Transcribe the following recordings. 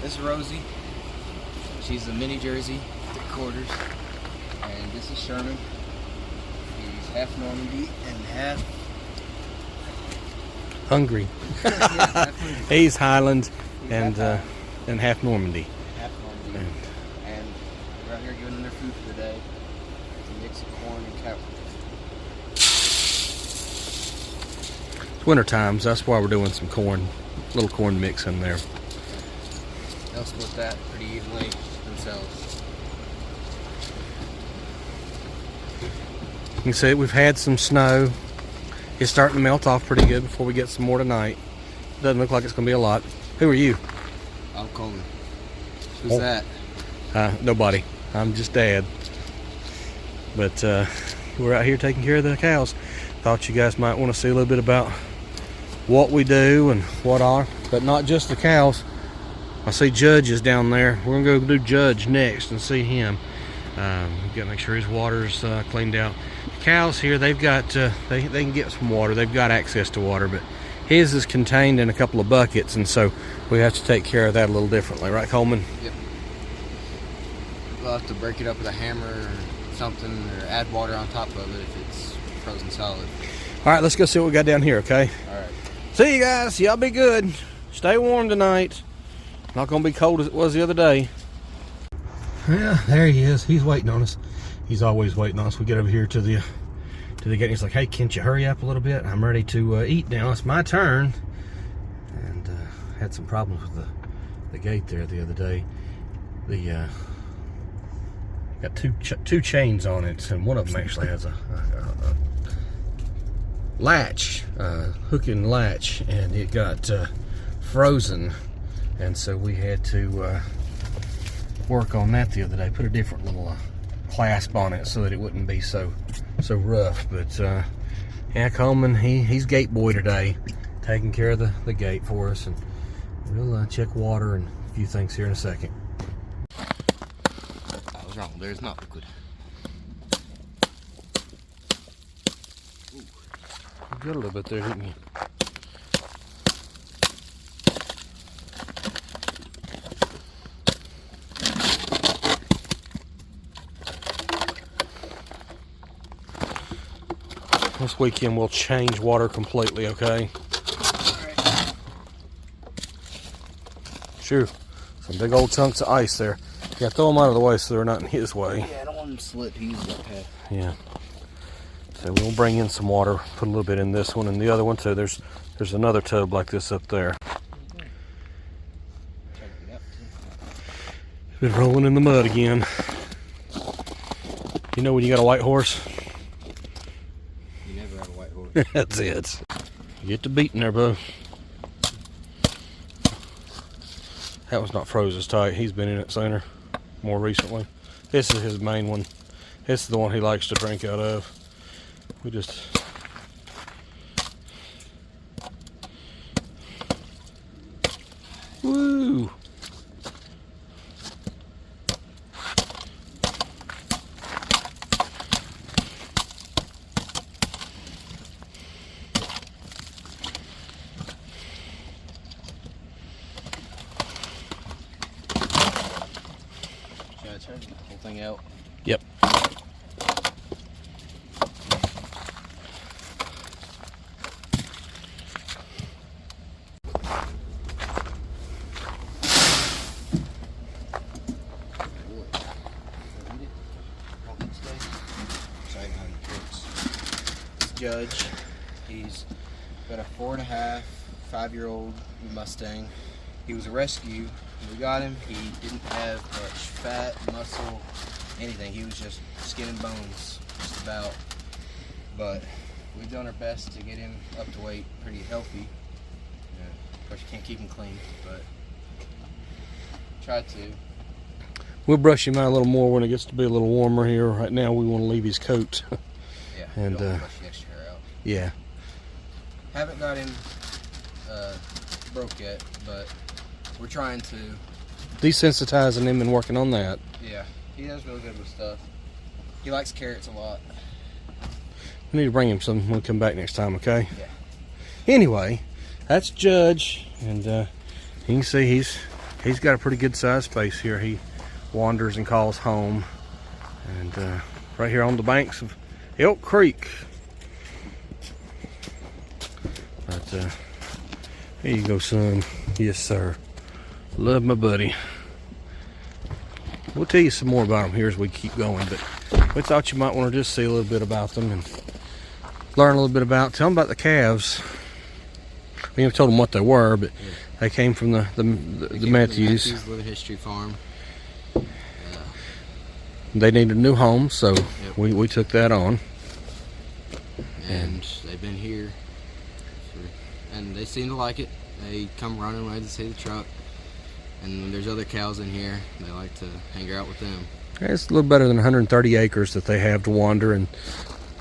This is Rosie. She's a mini Jersey, 3/4. And this is Sherman. He's half Normandy and half hungry. yeah, half hungry. He's Highland and and half Normandy. Half Normandy. And we're out here giving them their food for the day. It's a mix of corn and cow. It's winter times, that's why we're doing some corn, little corn mix in there. They'll split that pretty evenly themselves. You can see we've had some snow. It's starting to melt off pretty good before we get some more tonight. Doesn't look like it's going to be a lot. Who are you? I'm Coleman. Who's that? Nobody. I'm just Dad. But we're out here taking care of the cows. Thought you guys might want to see a little bit about what we do and what are, but not just the cows. I see Judge is down there. We're gonna go do Judge next and see him. We've got to make sure his water's cleaned out. The cows here, they've got they can get some water. They've got access to water, but his is contained in a couple of buckets, and so we have to take care of that a little differently, right, Coleman? Yep. We'll have to break it up with a hammer or something, or add water on top of it if it's frozen solid. All right, let's go see what we got down here, okay? All right. See you guys. Y'all be good. Stay warm tonight. Not gonna be cold as it was the other day. Yeah, there he is. He's waiting on us. He's always waiting on us. We get over here to the gate. And he's like, "Hey, can't you hurry up a little bit? I'm ready to eat now. It's my turn." And had some problems with the gate there the other day. The got two chains on it, and one of them actually has a latch, hook and latch, and it got frozen, and so we had to work on that the other day. Put a different little clasp on it so that it wouldn't be so rough. But yeah, Coleman, he's gate boy today, taking care of the gate for us, and we'll check water and a few things here in a second. I was wrong. There's not liquid. You got a little bit there, didn't you? This weekend we'll change water completely, okay? Alright. Sure. Some big old chunks of ice there. Yeah, throw them out of the way so they're not in his way. Yeah, I don't want them to slip. He uses that path. Yeah. So we'll bring in some water, put a little bit in this one and the other one too. There's another tub like this up there. Been rolling in the mud again. You know when you got a white horse? You never have a white horse. That's it. Get to beating there, bud. That was not froze as tight. He's been in it sooner, more recently. This is his main one. This is the one he likes to drink out of. We just... Woo! Should I turn the whole thing out? Yep. Judge. He's got a 4.5, 5-year-old Mustang. He was a rescue. When we got him, he didn't have much fat, muscle, anything. He was just skin and bones, just about. But we've done our best to get him up to weight, pretty healthy. Yeah, of course, you can't keep him clean, but try to. We'll brush him out a little more when it gets to be a little warmer here. Right now, we want to leave his coat. Yeah, and don't brush the extra hair out. Yeah. Haven't got him broke yet, but we're trying to. Desensitizing him and working on that. Yeah, he does really good with stuff. He likes carrots a lot. We need to bring him some when we come back next time, okay? Yeah. Anyway, that's Judge, and you can see he's got a pretty good sized space here. He wanders and calls home, and right here on the banks of Elk Creek. But here you go, son. Yes, sir. Love my buddy. We'll tell you some more about them here as we keep going, but we thought you might want to just see a little bit about them and learn a little bit about. Tell them about the calves. We haven't told them what they were, but yeah, they came from the Matthews. Living History Farm. They needed a new home, so yep, we took that on. And they've been here, and they seem to like it. They come running when they see the truck. And when there's other cows in here, they like to hang out with them. It's a little better than 130 acres that they have to wander and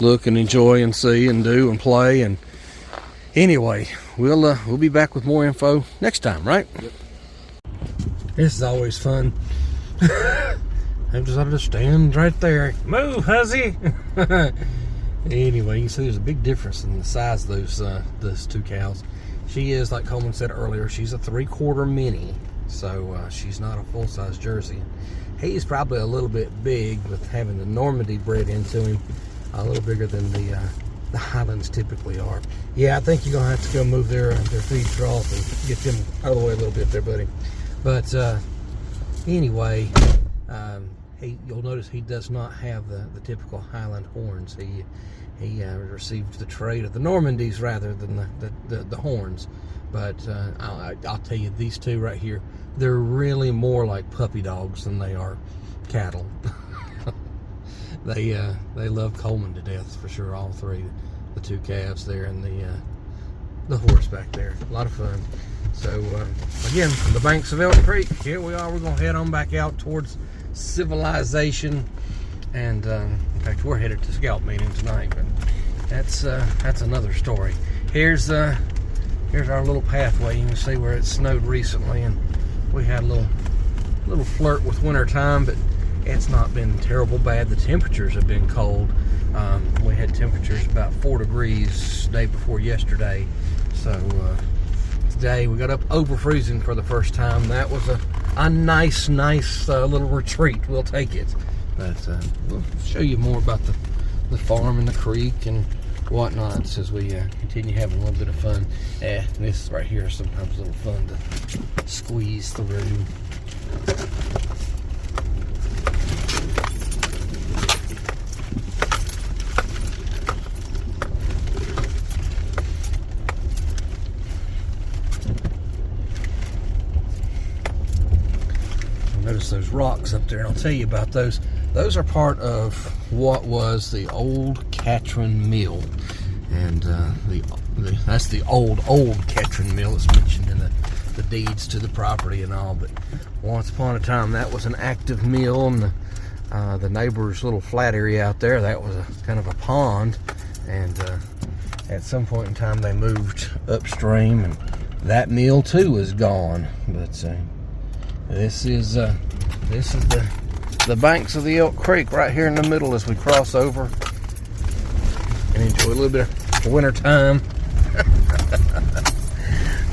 look and enjoy and see and do and play. And anyway, we'll be back with more info next time, right? Yep. This is always fun. I'm just stand right there. Move, hussy. Anyway, you can see there's a big difference in the size of those two cows. She is, like Coleman said earlier, she's a 3/4 mini, so she's not a full-size Jersey. He's probably a little bit big with having the Normandy bred into him, a little bigger than the Highlands typically are. Yeah, I think you're gonna have to go move their feed trough and get them out of the way a little bit there, buddy. But anyway. You'll notice he does not have the typical Highland horns. He received the trade of the Normandies rather than the horns. But I'll tell you, these two right here, they're really more like puppy dogs than they are cattle. They love Coleman to death for sure. All three, the two calves there and the horse back there. A lot of fun. So again, from the banks of Elk Creek, here we are. We're gonna head on back out towards civilization, and in fact, we're headed to scout meeting tonight. But that's another story. Here's our little pathway. You can see where it snowed recently, and we had a little flirt with winter time, but it's not been terrible bad. The temperatures have been cold. We had temperatures about 4 degrees the day before yesterday. So today we got up over freezing for the first time. That was a nice little retreat. We'll take it. But we'll show you more about the farm and the creek and whatnot as we continue having a little bit of fun. This right here is sometimes a little fun to squeeze through. Notice those rocks up there, and I'll tell you about those. Those are part of what was the old Catron Mill, and that's the old Catron Mill that's mentioned in the deeds to the property and all. But once upon a time, that was an active mill, and the neighbor's little flat area out there, that was kind of a pond. And at some point in time, they moved upstream, and that mill too is gone. But this is the banks of the Elk Creek right here in the middle as we cross over and enjoy a little bit of winter time.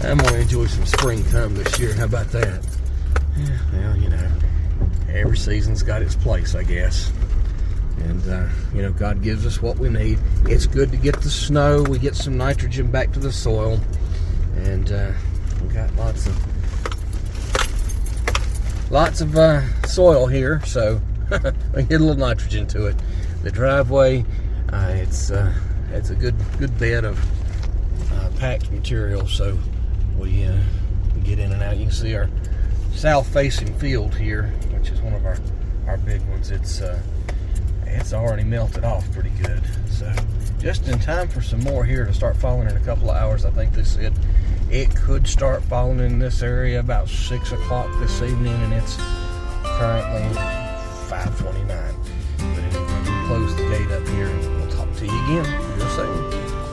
I'm gonna enjoy some springtime this year. How about that? Yeah, well, you know, every season's got its place, I guess. And you know, God gives us what we need. It's good to get the snow. We get some nitrogen back to the soil, and we got lots of soil here, so we get a little nitrogen to it. The driveway, it's a good bed of packed material, so we get in and out. You can see our south-facing field here, which is one of our big ones. It's already melted off pretty good, so just in time for some more here to start falling in a couple of hours. I think they said it could start falling in this area about 6 o'clock this evening, and it's currently 5:29. But anyway, we'll close the gate up here, and we'll talk to you again real soon.